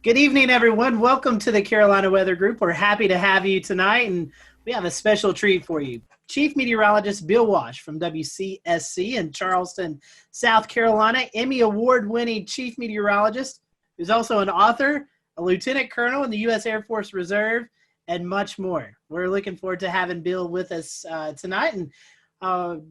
Good evening, everyone. Welcome to the Carolina Weather Group. We're happy to have you tonight, and we have a special treat for you. Chief Meteorologist Bill Walsh from WCSC in Charleston, South Carolina, Emmy Award-winning Chief Meteorologist, who's also an author, a Lieutenant Colonel in the U.S. Air Force Reserve, and much more. We're looking forward to having Bill with us tonight, and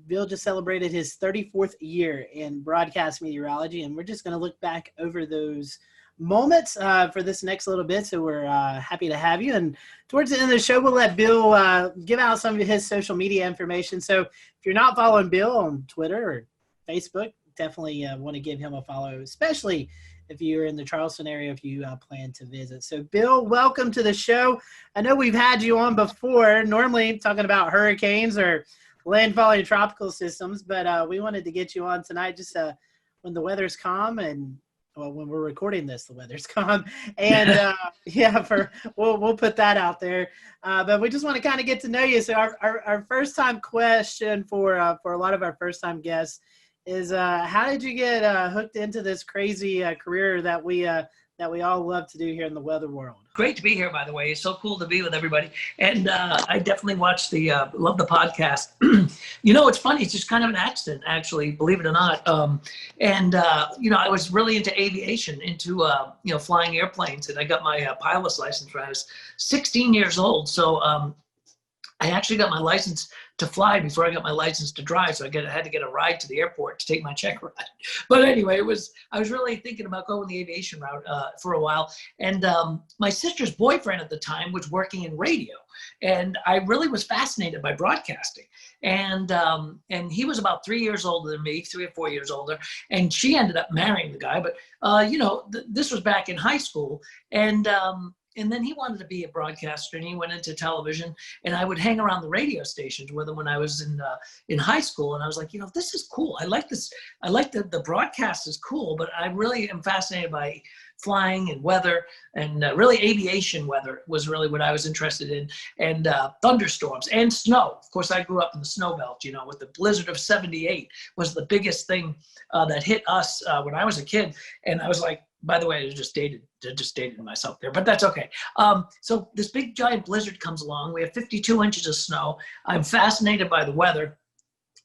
Bill just celebrated his 34th year in broadcast meteorology, and we're just going to look back over those moments for this next little bit. So we're happy to have you. And towards the end of the show, we'll let Bill give out some of his social media information. So if you're not following Bill on Twitter or Facebook, definitely want to give him a follow, especially if you're in the Charleston area, if you plan to visit. So Bill, welcome to the show. I know we've had you on before, normally talking about hurricanes or landfalling tropical systems, but we wanted to get you on tonight just when the weather's calm and when we're recording this, the weather's calm, and we'll put that out there. But we just want to kind of get to know you. So our first time question for a lot of our first time guests is how did you get hooked into this crazy career that we all love to do here in the weather world? Great to be here, by the way. It's so cool to be with everybody. And I definitely watched love the podcast. It's funny. It's just kind of an accident, actually, believe it or not. I was really into aviation, into, flying airplanes. And I got my pilot's license when I was 16 years old. So I actually got my license to fly before I got my license to drive. So I had to get a ride to the airport to take my check ride. But anyway, I was really thinking about going the aviation route for a while. And my sister's boyfriend at the time was working in radio. And I really was fascinated by broadcasting. And he was about 3 years older than me, 3 or 4 years older. And she ended up marrying the guy. But, this was back in high school. And then he wanted to be a broadcaster, and he went into television. And I would hang around the radio stations with him when I was in high school. And I was like, this is cool. I like this. I like the broadcast is cool, but I really am fascinated by flying and weather, and really aviation weather was really what I was interested in, and thunderstorms and snow. Of course, I grew up in the snow belt, with the blizzard of '78 was the biggest thing that hit us when I was a kid. And I was like, by the way, I just dated myself there, but that's okay. So this big giant blizzard comes along. We have 52 inches of snow. I'm fascinated by the weather.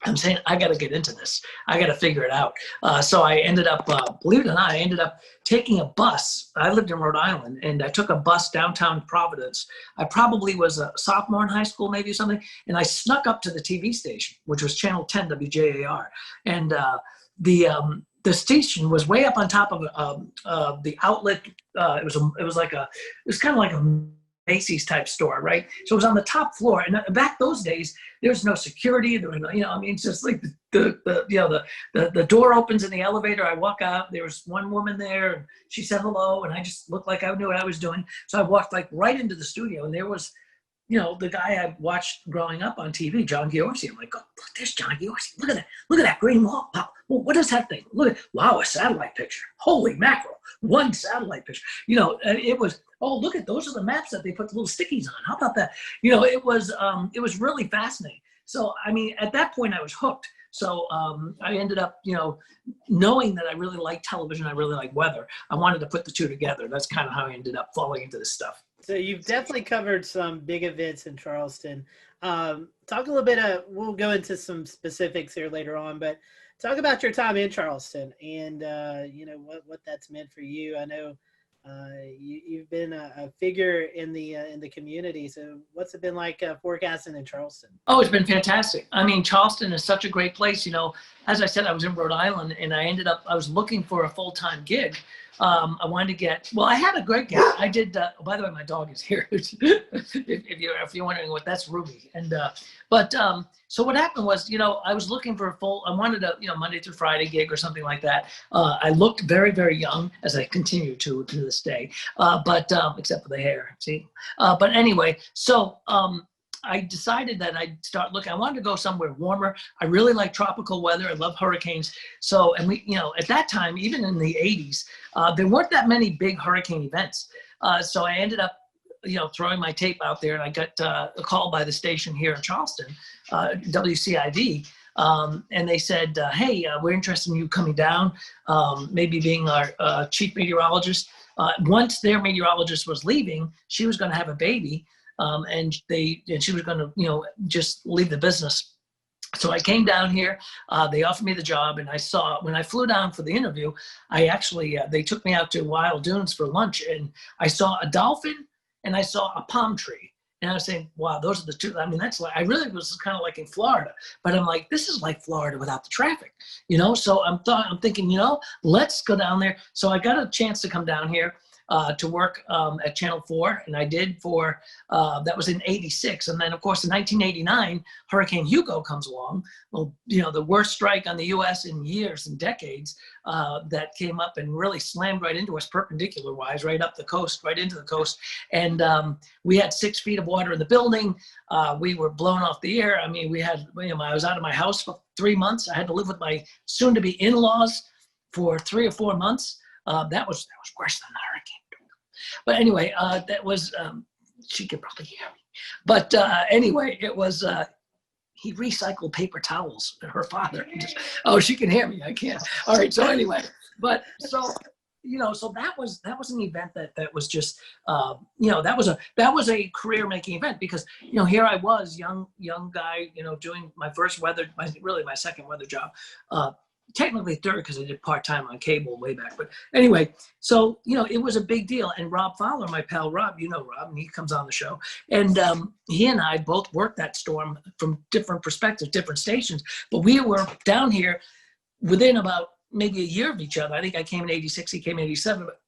I'm saying, I got to get into this. I got to figure it out. So I ended up, believe it or not, I ended up taking a bus. I lived in Rhode Island, and I took a bus downtown Providence. I probably was a sophomore in high school, maybe something. And I snuck up to the TV station, which was Channel 10 WJAR. And the station was way up on top of the outlet. It was kind of like a Macy's type store, right? So it was on the top floor. And back those days, there was no security. There was no, it's just like the door opens in the elevator. I walk out. There was one woman there, and she said hello, and I just looked like I knew what I was doing. So I walked right into the studio, and there was, the guy I watched growing up on TV, John Giorgi. I'm like, oh, look, there's John Giorgi. Look at that. Look at that green wall. Well, what is that thing? Wow, a satellite picture. Holy mackerel. One satellite picture. And it was, oh, look at, those are the maps that they put the little stickies on. How about that? It was really fascinating. So, at that point I was hooked. So I ended up, knowing that I really like television, I really like weather. I wanted to put the two together. That's kind of how I ended up falling into this stuff. So you've definitely covered some big events in Charleston. Talk a little bit we'll go into some specifics here later on, but talk about your time in Charleston and, what that's meant for you. I know you've been a figure in the community. So what's it been like forecasting in Charleston? Oh, it's been fantastic. Charleston is such a great place. As I said, I was in Rhode Island, and I was looking for a full-time gig. I wanted to I had a great gig. I did, by the way, my dog is here. if you're wondering what, that's Ruby. And, so what happened was, I was looking for I wanted a, Monday through Friday gig or something like that. I looked very, very young, as I continue to this day, except for the hair, see? But anyway, so, I decided that I'd start looking. I wanted to go somewhere warmer. I really like tropical weather. I love hurricanes. So, and we, at that time, even in the 80s, there weren't that many big hurricane events. So I ended up, throwing my tape out there, and I got a call by the station here in Charleston, WCIV, And they said, hey, we're interested in you coming down, maybe being our chief meteorologist. Once their meteorologist was leaving, she was going to have a baby, and she was going to, just leave the business. So I came down here, they offered me the job, and when I flew down for the interview, I actually, they took me out to Wild Dunes for lunch, and I saw a dolphin and I saw a palm tree. And I was saying, wow, those are the two. I mean, that's like, I really was kind of like in Florida, but I'm like, this is like Florida without the traffic, So I'm thinking, let's go down there. So I got a chance to come down here to work at Channel 4, and I did for, that was in '86. And then, of course, in 1989, Hurricane Hugo comes along. Well, the worst strike on the U.S. in years and decades, that came up and really slammed right into us perpendicular-wise, right up the coast, right into the coast. And we had 6 feet of water in the building. We were blown off the air. I mean, I was out of my house for 3 months. I had to live with my soon-to-be in-laws for 3 or 4 months. That was worse than the hurricane. But anyway, that was, she could probably hear me. But anyway, it was, he recycled paper towels, her father. She can hear me, I can't. All right, so anyway, but so, so that was an event that was just, that was a career-making event, because, here I was, young guy, doing my first my second weather job. Technically third, because I did part-time on cable way back. But anyway, so, it was a big deal. And Rob Fowler, my pal Rob, Rob, and he comes on the show. And he and I both worked that storm from different perspectives, different stations. But we were down here within about maybe a year of each other. I think I came in '86, he came in '87. But,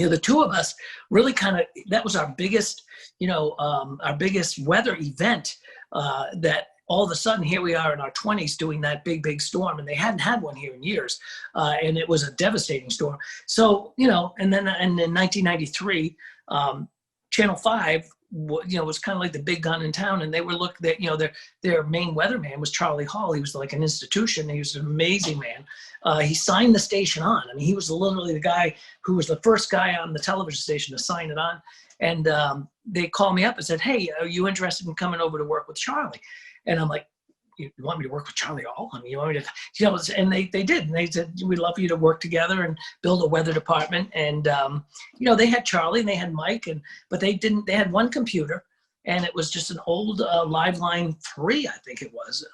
the two of us really that was our biggest, our biggest weather event that all of a sudden, here we are in our 20s doing that big storm, and they hadn't had one here in years, and it was a devastating storm. So, and then in 1993, Channel 5, was kind of like the big gun in town, and they were their main weatherman was Charlie Hall. He was like an institution. He was an amazing man. He signed the station on. I mean, he was literally the guy who was the first guy on the television station to sign it on. And they called me up and said, hey, are you interested in coming over to work with Charlie? And I'm like, you want me to work with Charlie Hall? I mean, you want me to, and they did. And they said, we'd love for you to work together and build a weather department. And, they had Charlie and they had Mike, but they had one computer, and it was just an old Liveline 3, I think it was.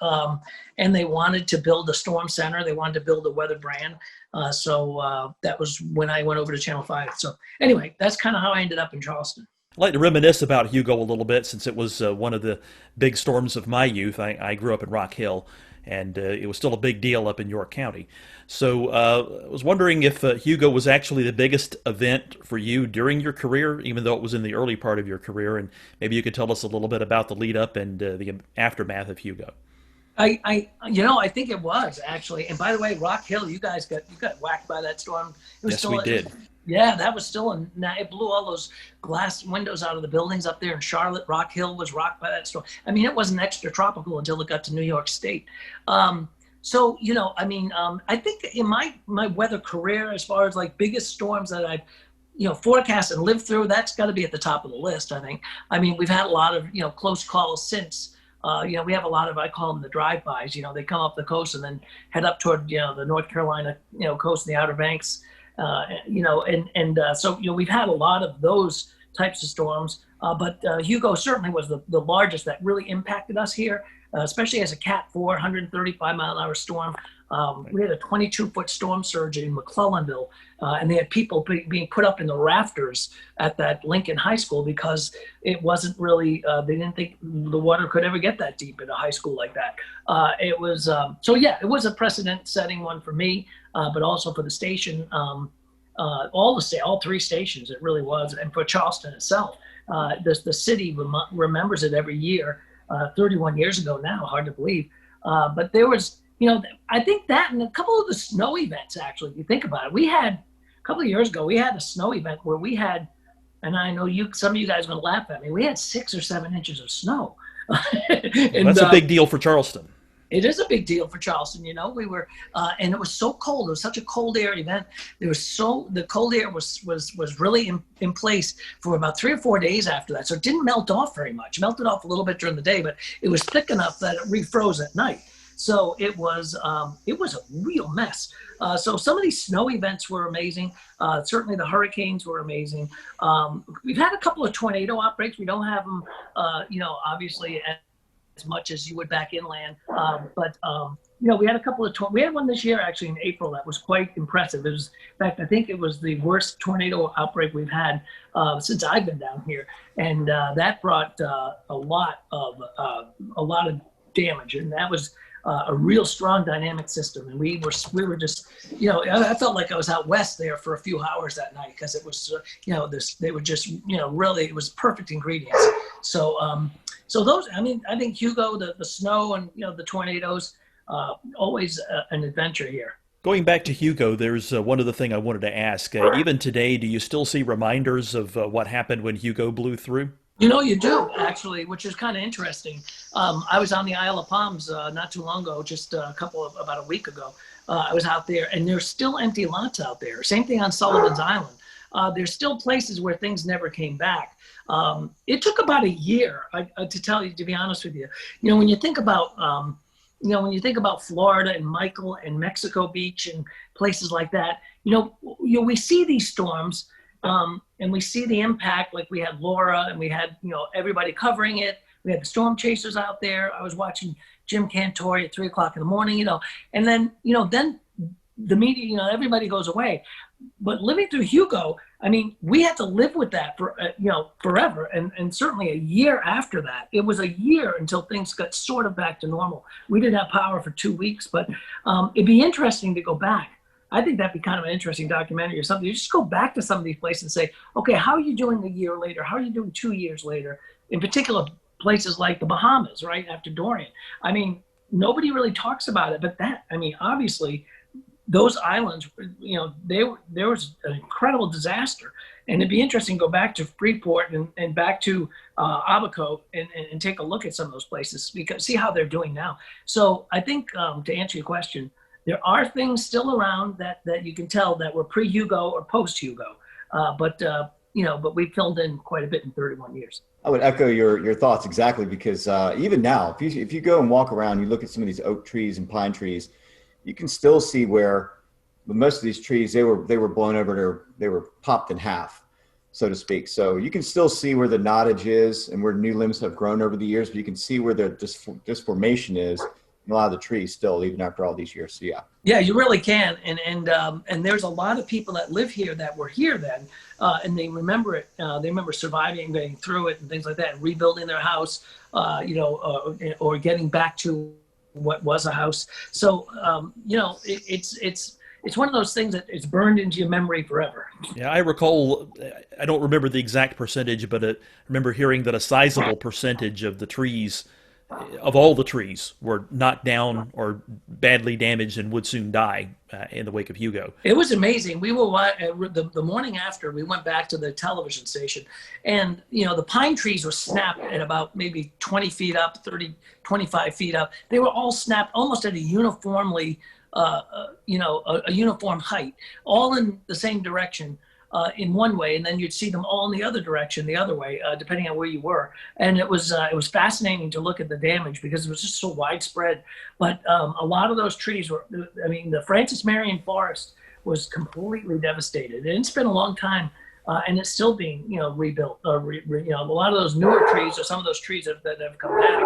And they wanted to build a storm center. They wanted to build a weather brand. So that was when I went over to Channel 5. So anyway, that's kind of how I ended up in Charleston. I'd like to reminisce about Hugo a little bit, since it was one of the big storms of my youth. I grew up in Rock Hill, and it was still a big deal up in York County. So I was wondering if Hugo was actually the biggest event for you during your career, even though it was in the early part of your career, and maybe you could tell us a little bit about the lead up and the aftermath of Hugo. I think it was, actually. And by the way, Rock Hill, you got whacked by that storm. Yes, we did. Yeah, that was still it blew all those glass windows out of the buildings up there in Charlotte. Rock Hill was rocked by that storm. I mean, it wasn't extra tropical until it got to New York State. I think in my weather career, as far as like biggest storms that I've, forecast and lived through, that's got to be at the top of the list, I think. I mean, we've had a lot of, close calls since. We have a lot of, I call them the drive-bys. They come up the coast and then head up toward, the North Carolina, coast and the Outer Banks. So we've had a lot of those types of storms, but Hugo certainly was the largest that really impacted us here, especially as a Cat 4, 135 mile an hour storm. We had a 22-foot storm surge in McClellanville, and they had people being put up in the rafters at that Lincoln High School because it wasn't really, they didn't think the water could ever get that deep in a high school like that. It was a precedent-setting one for me, but also for the station, all 3 stations, it really was, and for Charleston itself. The city remembers it every year, 31 years ago now, hard to believe. But there was, I think that and a couple of the snow events, actually, if you think about it. A couple of years ago, we had a snow event where we had, and I know some of you guys are going to laugh at me, we had 6 or 7 inches of snow. And, that's a big deal for Charleston. It is a big deal for Charleston. We were, and it was so cold. It was such a cold air event. The cold air was really in place for about 3 or 4 days after that. So it didn't melt off very much. It melted off a little bit during the day, but it was thick enough that it refroze at night. So it was a real mess. So some of these snow events were amazing. Certainly the hurricanes were amazing. We've had a couple of tornado outbreaks. We don't have them, obviously as much as you would back inland. But we had a couple of, we had one this year actually in April that was quite impressive. It was, in fact, I think it was the worst tornado outbreak we've had since I've been down here. And that brought a lot of damage. And that was a real strong dynamic system. And we were just, I felt like I was out west there for a few hours that night because it was, they were just, really, it was perfect ingredients. So those, I think Hugo, the snow and, the tornadoes, always an adventure here. Going back to Hugo, there's one other thing I wanted to ask. Even today, do you still see reminders of what happened when Hugo blew through? You do, actually, which is kind of interesting. I was on the Isle of Palms not too long ago, just about a week ago. I was out there, and there's still empty lots out there. Same thing on Sullivan's Island. There's still places where things never came back. It took about a year, to be honest with you. When you think about, Florida and Michael and Mexico Beach and places like that, we see these storms. And we see the impact, like we had Laura and we had, everybody covering it. We had the storm chasers out there. I was watching Jim Cantori at 3:00 in the morning, and then, then the media, everybody goes away. But living through Hugo, we had to live with that for, forever. And certainly a year after that, it was a year until things got sort of back to normal. We didn't have power for 2 weeks, but it'd be interesting to go back. I think that'd be kind of an interesting documentary or something. You just go back to some of these places and say, okay, how are you doing a year later? How are you doing 2 years later? In particular, places like the Bahamas, right after Dorian. Nobody really talks about it, but obviously, those islands, there was an incredible disaster. And it'd be interesting to go back to Freeport and back to Abaco and take a look at some of those places, because see how they're doing now. So I think to answer your question, there are things still around that you can tell that were pre-Hugo or post-Hugo, but we filled in quite a bit in 31 years. I would echo your thoughts exactly, because even now, if you go and walk around, you look at some of these oak trees and pine trees, you can still see where most of these trees, they were blown over, they were popped in half, so to speak. So you can still see where the knottage is and where new limbs have grown over the years, but you can see where the disformation is in a lot of the trees still, even after all these years. So yeah, you really can. And there's a lot of people that live here that were here then, and they remember it. They remember surviving, getting through it, and things like that, and rebuilding their house, or getting back to what was a house. So it's one of those things that it's burned into your memory forever. Yeah, I recall, I don't remember the exact percentage, but I remember hearing that a sizable percentage of the trees, of all the trees, were knocked down or badly damaged and would soon die in the wake of Hugo. It was amazing. We were the morning after, we went back to the television station, and the pine trees were snapped at about maybe 20 feet up, 30, 25 feet up. They were all snapped almost at a uniformly, a uniform height, all in the same direction. In one way, and then you'd see them all in the other direction, the other way, depending on where you were. And it was fascinating to look at the damage because it was just so widespread. But a lot of those trees were, the Francis Marion Forest was completely devastated. And it's been a long time, and it's still being, rebuilt. A lot of those newer trees, or some of those trees that have come back,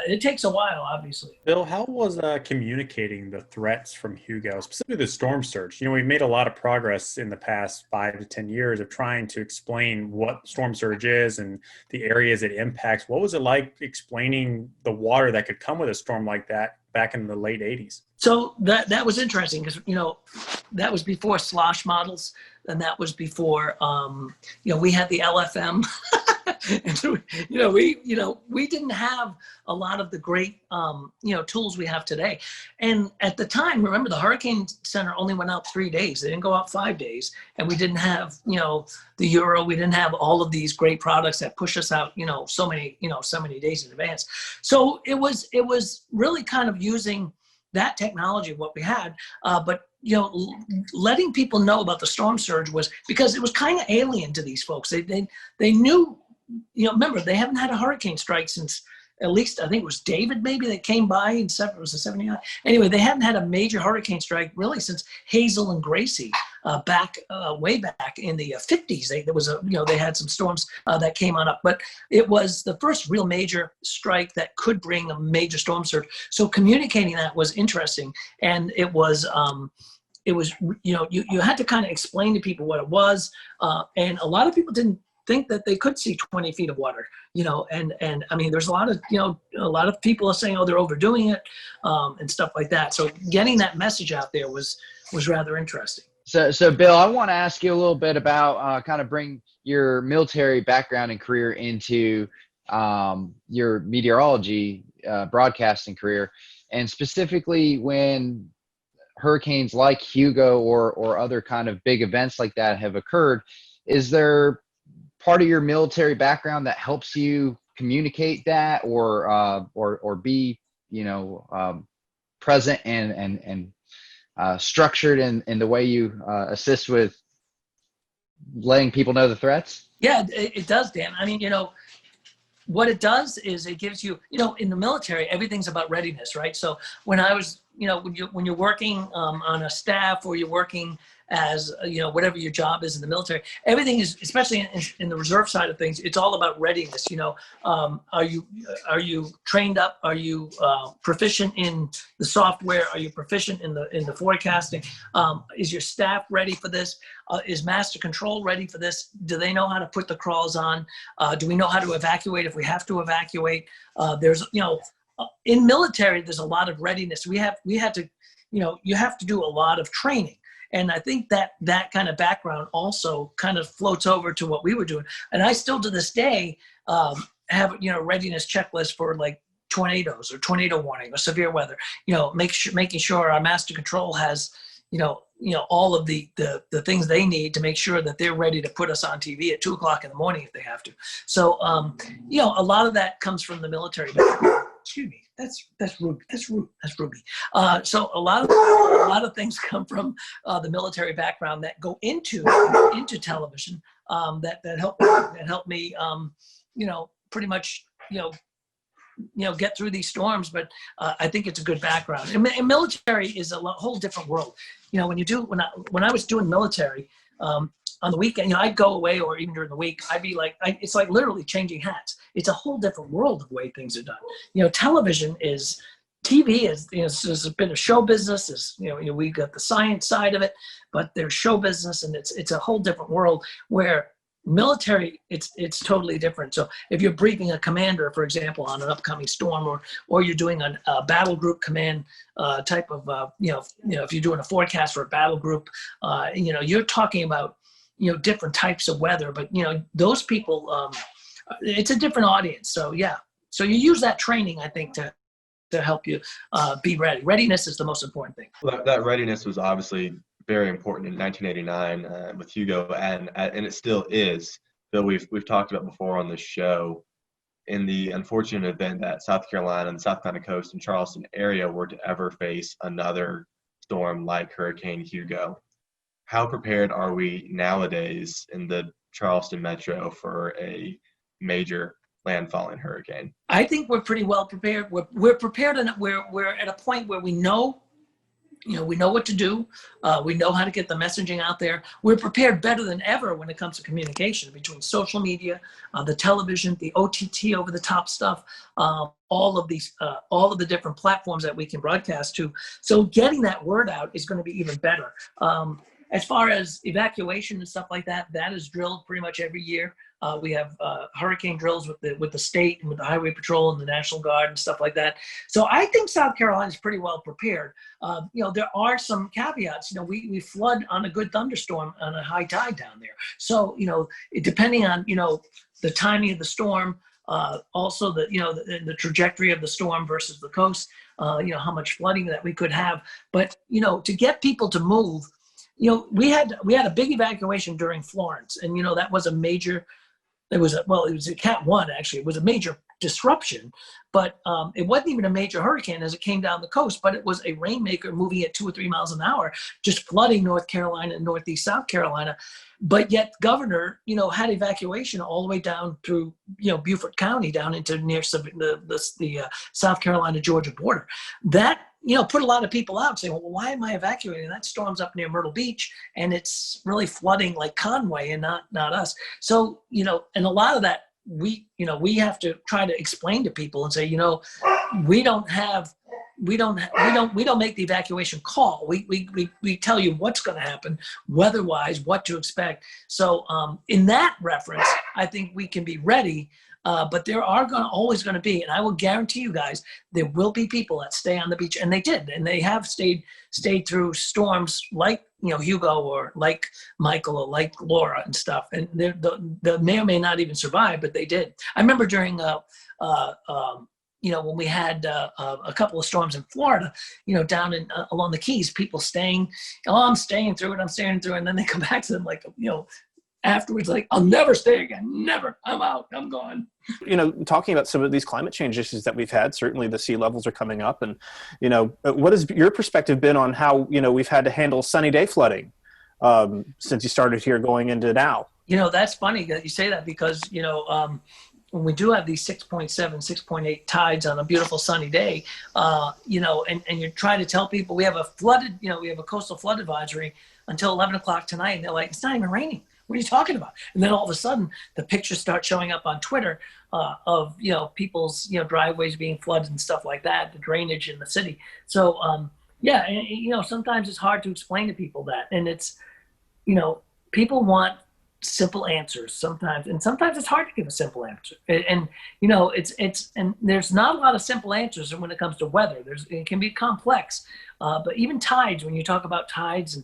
it takes a while, obviously. Bill, how was communicating the threats from Hugo, specifically the storm surge? We've made a lot of progress in the past 5 to 10 years of trying to explain what storm surge is and the areas it impacts. What was it like explaining the water that could come with a storm like that back in the late 80s? So that was interesting because, that was before slosh models, and that was before, we had the LFM. And, we didn't have a lot of the great, tools we have today. And at the time, remember, the Hurricane Center only went out 3 days. They didn't go out 5 days. And we didn't have, the Euro. We didn't have all of these great products that push us out, so many days in advance. So it was really kind of using that technology, what we had, but letting people know about the storm surge was because it was kind of alien to these folks. They knew, remember, they haven't had a hurricane strike since at least I think it was David maybe that came by in it was a 79. Anyway, they hadn't had a major hurricane strike really since Hazel and Gracie way back in the 50s. They had some storms that came on up, but it was the first real major strike that could bring a major storm surge. So communicating that was interesting, and it was you had to kind of explain to people what it was, and a lot of people didn't think that they could see 20 feet of water, and I mean, there's a lot of people are saying, oh, they're overdoing it, and stuff like that. So getting that message out there was rather interesting. So Bill, I want to ask you a little bit about kind of bring your military background and career into your meteorology broadcasting career, and specifically when hurricanes like Hugo or other kind of big events like that have occurred. Is there part of your military background that helps you communicate that or be present and structured in the way you assist with letting people know the threats? Yeah, it does, Dan. I mean, what it does is it gives you, in the military, everything's about readiness, right? So when I was, when you're working on a staff, or you're working as, whatever your job is in the military, everything is, especially in the reserve side of things, it's all about readiness. Are you trained up? Are you proficient in the software? Are you proficient in the forecasting? Is your staff ready for this? Is master control ready for this? Do they know how to put the crawls on? Do we know how to evacuate if we have to evacuate? There's, in military, there's a lot of readiness. We had to, you have to do a lot of training. And I think that kind of background also kind of floats over to what we were doing. And I still to this day have, readiness checklist for like tornadoes or tornado warning or severe weather, making sure our master control has, all of the things they need to make sure that they're ready to put us on TV at 2:00 in the morning if they have to. So, a lot of that comes from the military background. Excuse me, that's Ruby. That's Ruby. So a lot of things come from the military background that go into television that help me pretty much get through these storms. But I think it's a good background. And military is a whole different world. When I was doing military. On the weekend, I'd go away, or even during the week, I'd be like, it's like literally changing hats. It's a whole different world of the way things are done. TV has been a show business. We got the science side of it, but there's show business, and it's a whole different world where military, it's totally different. So if you're briefing a commander, for example, on an upcoming storm, or you're doing a battle group command type of, if you're doing a forecast for a battle group, you're talking about, different types of weather, but those people, it's a different audience. So yeah, so you use that training, I think, to help you be ready. Readiness is the most important thing. Well, that readiness was obviously very important in 1989 with Hugo, and it still is. Bill, we've talked about before on this show, in the unfortunate event that South Carolina and the South Carolina coast and Charleston area were to ever face another storm like Hurricane Hugo. How prepared are we nowadays in the Charleston metro for a major landfalling hurricane? I think we're pretty well prepared. We're prepared, and we're at a point where we know what to do. We know how to get the messaging out there. We're prepared better than ever when it comes to communication between social media, the television, the OTT over the top stuff, all of the different platforms that we can broadcast to. So getting that word out is going to be even better. As far as evacuation and stuff like that, that is drilled pretty much every year. We have hurricane drills with the state and with the Highway Patrol and the National Guard and stuff like that. So I think South Carolina is pretty well prepared. There are some caveats. We flood on a good thunderstorm on a high tide down there. So depending on the timing of the storm, also the trajectory of the storm versus the coast, how much flooding that we could have. But to get people to move. We had a big evacuation during Florence, and that was a major. It was a Cat 1 actually. It was a major disruption, but it wasn't even a major hurricane as it came down the coast, but it was a rainmaker moving at 2 or 3 miles an hour, just flooding North Carolina and Northeast South Carolina. But yet governor, had evacuation all the way down through, Beaufort County down into near the South Carolina, Georgia border. That, put a lot of people out saying, well, why am I evacuating? That storm's up near Myrtle Beach and it's really flooding like Conway and not us. So, and a lot of that we have to try to explain to people and say, we don't make the evacuation call. We tell you what's going to happen, weather-wise, what to expect. So in that reference, I think we can be ready. But there are always going to be, and I will guarantee you guys, there will be people that stay on the beach, and they did, and they have stayed through storms like Hugo or like Michael or like Laura and stuff, and they may or may not even survive, but they did. I remember during when we had a couple of storms in Florida, down in along the Keys, people staying, I'm staying through it, and then they come back to them like, afterwards, like, I'll never stay again, never, I'm out, I'm gone. Talking about some of these climate change issues that we've had, certainly the sea levels are coming up, and, what has your perspective been on how, we've had to handle sunny day flooding since you started here going into now? That's funny that you say that because, when we do have these 6.7, 6.8 tides on a beautiful sunny day, and you're trying to tell people we have a coastal flood advisory until 11 o'clock tonight, and they're like, it's not even raining. What are you talking about? And then all of a sudden, the pictures start showing up on Twitter of people's driveways being flooded and stuff like that, the drainage in the city. So sometimes it's hard to explain to people that, and it's people want simple answers sometimes, and sometimes it's hard to give a simple answer. And and there's not a lot of simple answers when it comes to weather. It can be complex, but even tides. When you talk about tides and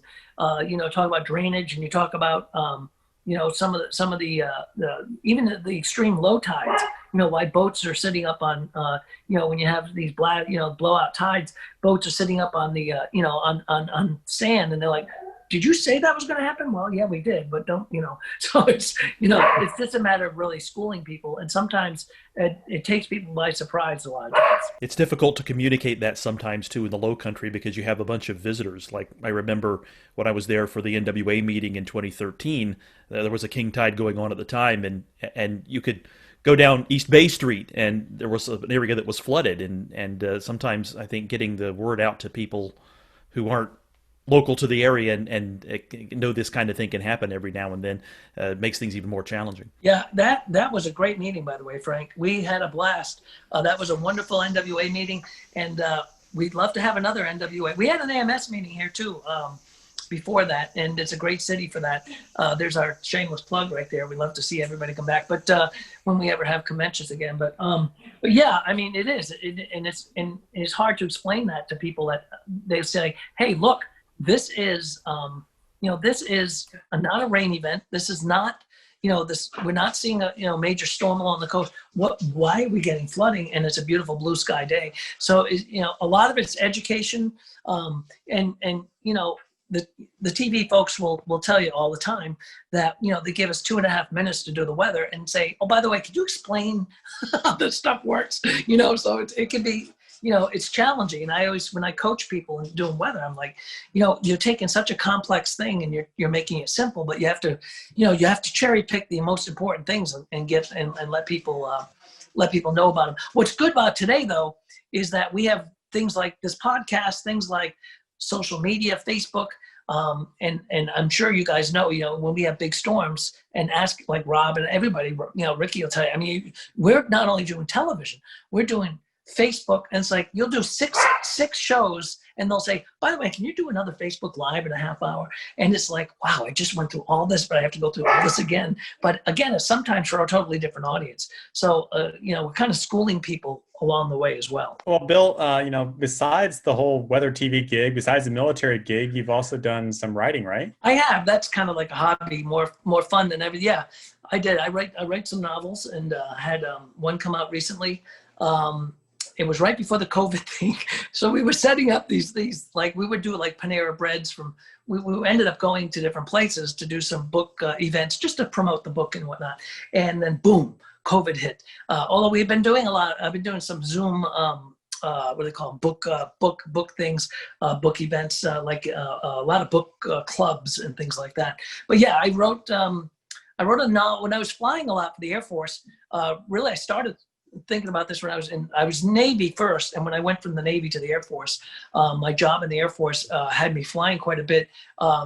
talk about drainage, and you talk about some of the even the extreme low tides. Why boats are sitting up on when you have these blowout tides, boats are sitting up on the on sand, and they're like, did you say that was going to happen? Well, yeah, we did, but don't, so it's, it's just a matter of really schooling people. And sometimes it takes people by surprise a lot of times. It's difficult to communicate that sometimes too in the low country because you have a bunch of visitors. Like I remember when I was there for the NWA meeting in 2013, there was a king tide going on at the time, and you could go down East Bay Street and there was an area that was flooded. And sometimes I think getting the word out to people who aren't local to the area and know this kind of thing can happen every now and then makes things even more challenging. Yeah, that was a great meeting, by the way, Frank. We had a blast. That was a wonderful NWA meeting, and we'd love to have another NWA. We had an AMS meeting here too before that, and it's a great city for that. There's our shameless plug right there. We love to see everybody come back, but when we ever have conventions again. But yeah, I mean, it is, and it's hard to explain that to people that they say, hey, look, this is, this is not a rain event. This is not, we're not seeing a, major storm along the coast. Why are we getting flooding? And it's a beautiful blue sky day. So, a lot of it's education. The TV folks will tell you all the time that, they give us 2.5 minutes to do the weather and say, oh, by the way, could you explain how this stuff works? So it can be, it's challenging. And I always, when I coach people and doing weather, I'm like, you're taking such a complex thing and you're making it simple, but you have to cherry pick the most important things and let people know about them. What's good about today though, is that we have things like this podcast, things like social media, Facebook, and I'm sure you guys know, when we have big storms, and ask like Rob and everybody, Ricky will tell you, I mean, we're not only doing television, we're doing Facebook, and it's like you'll do six shows and they'll say, by the way, can you do another Facebook Live in a half hour? And it's like, wow, I just went through all this, but I have to go through all this again. But again, it's sometimes for a totally different audience. So we're kind of schooling people along the way as well. Well, Bill, besides the whole weather TV gig, besides the military gig, you've also done some writing, right? I have. That's kind of like a hobby, more fun than everything. Yeah, I did. I write some novels, and had one come out recently. It was right before the COVID thing. So we were setting up these like we would do like Panera Breads we ended up going to different places to do some book events just to promote the book and whatnot. And then boom, COVID hit. Although we've been doing a lot, I've been doing some Zoom, what do they call them? Book things, book events, like a lot of book clubs and things like that. But yeah, I wrote a novel when I was flying a lot for the Air Force. Really, I started thinking about this when I was Navy first, and when I went from the Navy to the Air Force, my job in the Air Force had me flying quite a bit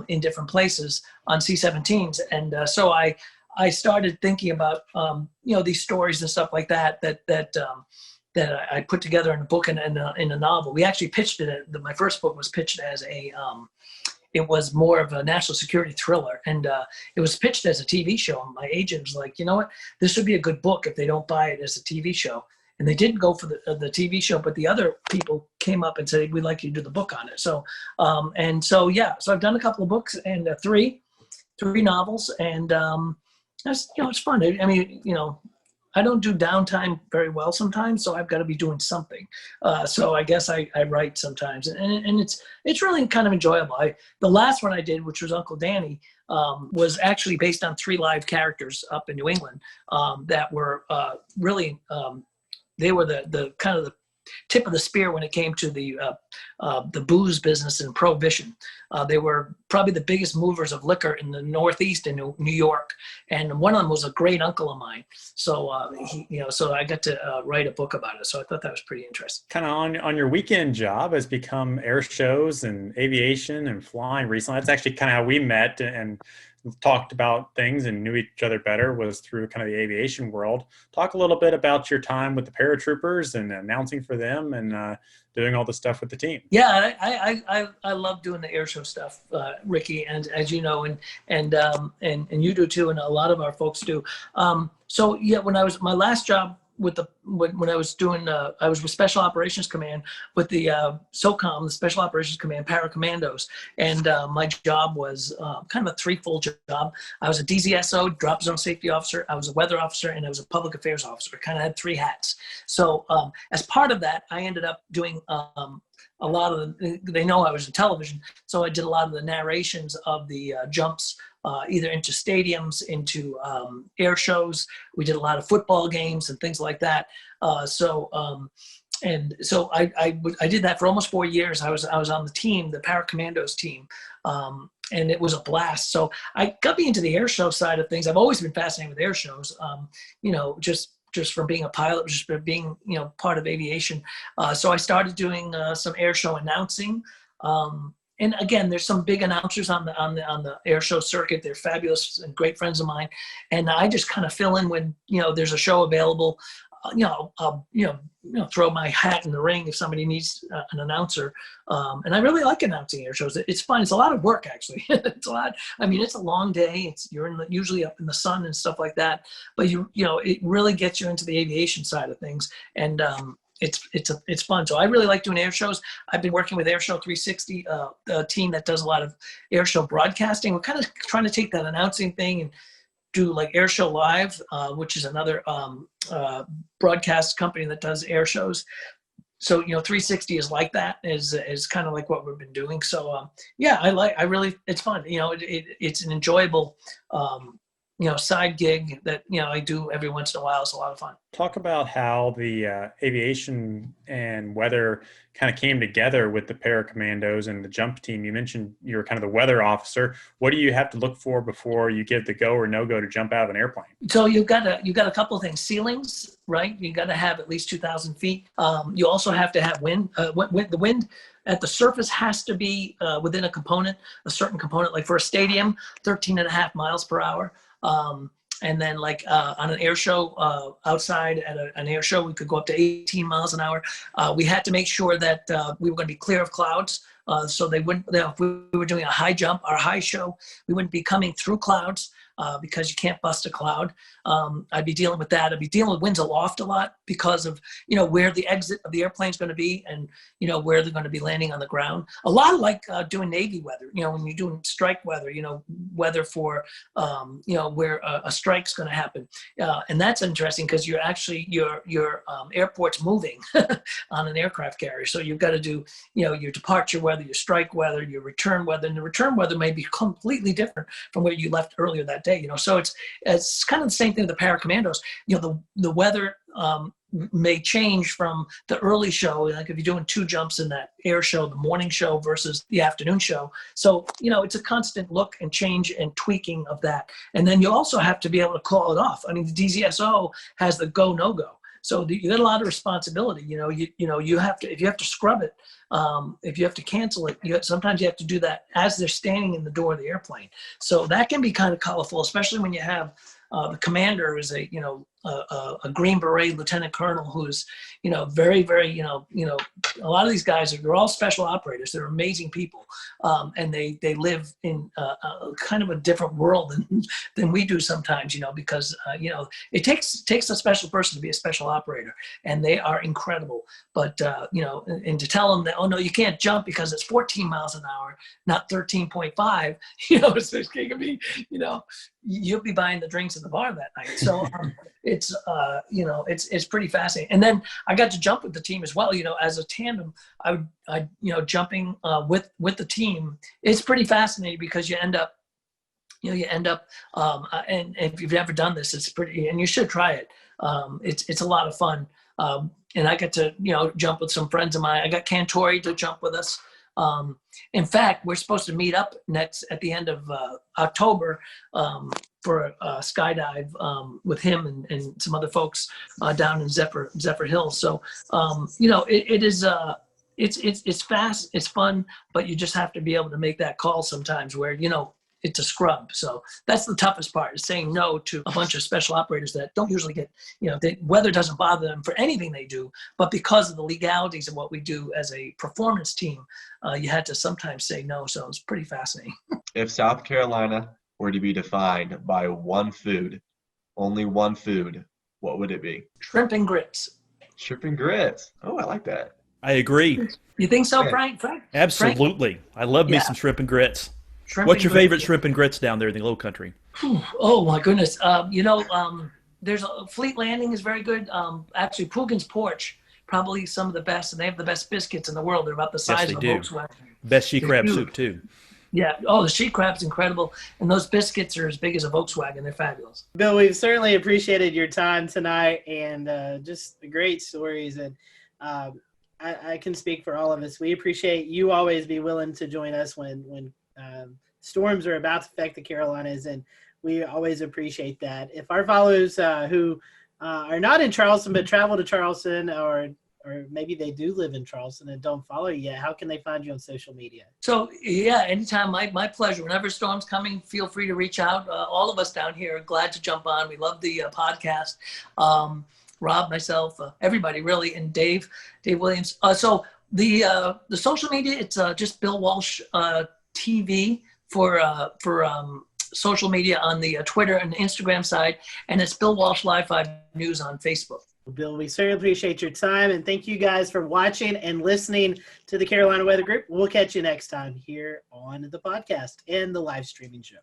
in different places on C-17s, and so I started thinking about these stories and stuff like that I put together in a book and in a novel. We actually pitched it. My first book was pitched as it was more of a national security thriller, and it was pitched as a TV show. And my agent was like, you know what, this would be a good book if they don't buy it as a TV show. And they didn't go for the TV show, but the other people came up and said, we'd like you to do the book on it. So, so I've done a couple of books and three novels, and that's, it's fun. I mean, I don't do downtime very well sometimes, so I've got to be doing something. So I guess I write sometimes, and it's really kind of enjoyable. The last one I did, which was Uncle Danny, was actually based on 3 live characters up in New England that were really they were the kind of the tip of the spear when it came to the booze business and prohibition. They were probably the biggest movers of liquor in the Northeast in New York, and one of them was a great uncle of mine. So so I got to write a book about it. So I thought that was pretty interesting. Kind of on your weekend job has become air shows and aviation and flying recently. That's actually kind of how we met and talked about things and knew each other better, was through kind of the aviation world. Talk a little bit about your time with the paratroopers and announcing for them and doing all the stuff with the team. Yeah, I love doing the air show stuff, Ricky, and as you know, and you do too, and a lot of our folks do. So yeah, when I was my last job when I was doing, I was with Special Operations Command with the SOCOM, the Special Operations Command Paracommandos. And my job was kind of a threefold job. I was a DZSO, Drop Zone Safety Officer, I was a weather officer, and I was a public affairs officer. I kind of had 3 hats. So as part of that, I ended up doing a lot of they know I was in television, so I did a lot of the narrations of the jumps, either into stadiums, into air shows. We did a lot of football games and things like that. So I did that for almost 4 years. I was on the team, the Paracommandos team, and it was a blast. So I got me into the air show side of things. I've always been fascinated with air shows. Just from being a pilot, just from being, part of aviation. So I started doing some air show announcing. And again, there's some big announcers on the air show circuit. They're fabulous and great friends of mine. And I just kind of fill in when, there's a show available. I'll throw my hat in the ring if somebody needs an announcer. And I really like announcing air shows. It's fun. It's a lot of work, actually. It's a lot. I mean, it's a long day. You're usually up in the sun and stuff like that. But it really gets you into the aviation side of things. And it's fun. So I really like doing air shows. I've been working with Airshow 360, a team that does a lot of air show broadcasting. We're kind of trying to take that announcing thing and do like Air Show Live, which is another broadcast company that does air shows. So 360 is like that, is kind of like what we've been doing. So it's fun. It's an enjoyable side gig that I do every once in a while. It's a lot of fun. Talk about how the aviation and weather kind of came together with the Paracommandos and the jump team. You mentioned you were kind of the weather officer. What do you have to look for before you give the go or no go to jump out of an airplane? So you've got a couple of things. Ceilings, right? You got to have at least 2,000 feet. You also have to have wind. The wind at the surface has to be within a certain component. Like for a stadium, 13.5 miles per hour. And then like on an air show outside at an air show, we could go up to 18 miles an hour. We had to make sure that we were going to be clear of clouds. So they wouldn't, if we were doing a high jump or high show, we wouldn't be coming through clouds because you can't bust a cloud. I'd be dealing with that. I'd be dealing with winds aloft a lot because of, where the exit of the airplane is going to be and, where they're going to be landing on the ground. A lot of like doing Navy weather, when you're doing strike weather, weather for, where a strike's going to happen. And that's interesting because you're actually, your airport's moving on an aircraft carrier. So you've got to do, your departure weather, weather, your strike weather, your return weather, and the return weather may be completely different from where you left earlier that day. So it's kind of the same thing with the paracommandos. The weather may change from the early show, like if you're doing 2 jumps in that air show, the morning show versus the afternoon show. So, it's a constant look and change and tweaking of that. And then you also have to be able to call it off. I mean, the DZSO has the go, no go. So you got a lot of responsibility. You have to, if you have to scrub it, if you have to cancel it, sometimes you have to do that as they're standing in the door of the airplane. So that can be kind of colorful, especially when you have the commander is a Green Beret lieutenant colonel who's, very, very, a lot of these guys they're all special operators. They're amazing people. And they live in kind of a different world than we do sometimes, because, it takes a special person to be a special operator, and they are incredible. But, and to tell them that, oh no, you can't jump because it's 14 miles an hour, not 13.5, so it can be, you'll be buying the drinks at the bar that night. So it's pretty fascinating. And then I got to jump with the team as well. As a tandem, I jumping with the team. It's pretty fascinating because you end up, and if you've never done this, it's pretty, and you should try it. It's a lot of fun. And I get to, jump with some friends of mine. I got Cantori to jump with us. In fact, we're supposed to meet up next at the end of October for a skydive with him and some other folks down in Zephyr Hills. So, it is it's fast, it's fun, but you just have to be able to make that call sometimes where, it's a scrub. So that's the toughest part, is saying no to a bunch of special operators that don't usually get, the weather doesn't bother them for anything they do, but because of the legalities of what we do as a performance team, you had to sometimes say no. So it's pretty fascinating. If South Carolina were to be defined by one food, only one food, what would it be? Shrimp and grits. Shrimp and grits. Oh, I like that. I agree. You think so, Yeah. Frank? Absolutely. Frank? I love me Yeah. some shrimp and grits. Shrimp What's and your grits. favorite shrimp and grits down there in the Low Country? Oh my goodness. There's a Fleet Landing is very good. Actually, Poogan's Porch, probably some of the best, and they have the best biscuits in the world. They're about the size Yes, of a they do. Volkswagen. Best she They're crab huge. soup, too. Yeah. Oh, the sheet crab's incredible, and those biscuits are as big as a Volkswagen. They're fabulous. Bill, we've certainly appreciated your time tonight and just the great stories. And I can speak for all of us. We appreciate you always be willing to join us when storms are about to affect the Carolinas, and we always appreciate that. If our followers who are not in Charleston but travel to Charleston, or maybe they do live in Charleston and don't follow you yet, how can they find you on social media? So yeah, anytime, my pleasure. Whenever a storm's coming, feel free to reach out. All of us down here are glad to jump on. We love the podcast. Rob, myself, everybody really, and Dave Williams. So the social media, it's just Bill Walsh TV for social media on the Twitter and Instagram side, and it's Bill Walsh Live 5 News on Facebook. Bill, we certainly appreciate your time, and thank you guys for watching and listening to the Carolina Weather Group. We'll catch you next time here on the podcast and the live streaming show.